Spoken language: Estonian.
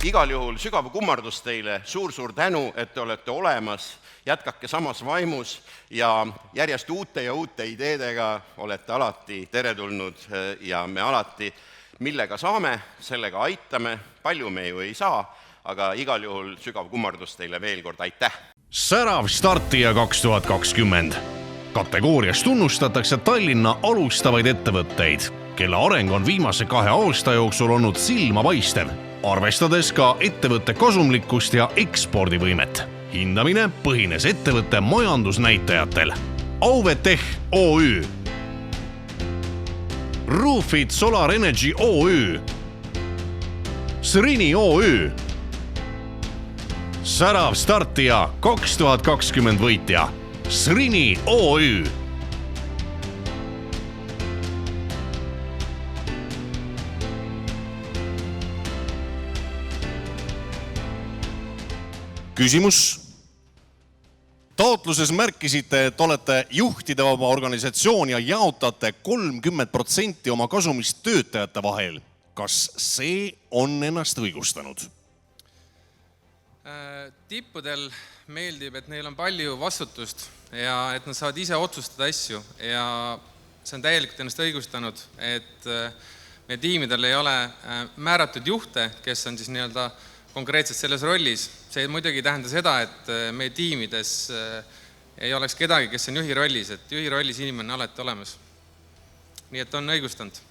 Igal juhul sügav kummardus teile, suur tänu, et te olete olemas, jätkake samas vaimus ja järjest uute ja uute ideedega olete alati teretulnud ja me alati, millega saame, sellega aitame, palju me ju ei saa, aga igal juhul sügav kummardus teile veel kord, aitäh! Särav startija 2020. Kategoorias tunnustatakse Tallinna alustavaid ettevõtteid, kelle areng on viimase 2 aasta jooksul olnud silmapaistev, arvestades ka ettevõtte kasumlikkust ja ekspordivõimet. Hindamine põhines ettevõtte majandusnäitajatel. Auvetech OÜ, Roofit Solar Energy OÜ, Srini OÜ, Särav startija 2020 võitja, Srini OÜ. Küsimus. Taotluses märkisite, et olete juhtida oma organisatsiooni ja jaotate 30% oma kasumist töötajate vahel. Kas see on ennast õigustanud? Tippudel meeldib, et neil on palju vastutust ja et nad saavad ise otsustada asju ja see on täielikult ennast õigustanud, et meie tiimidel ei ole määratud juhte, kes on siis nii-öelda konkreetselt selles rollis. See muidugi tähenda seda, et meie tiimides ei oleks kedagi, kes on juhi rollis, et juhi rollis inimene on alati olemas. Nii et on õigustanud.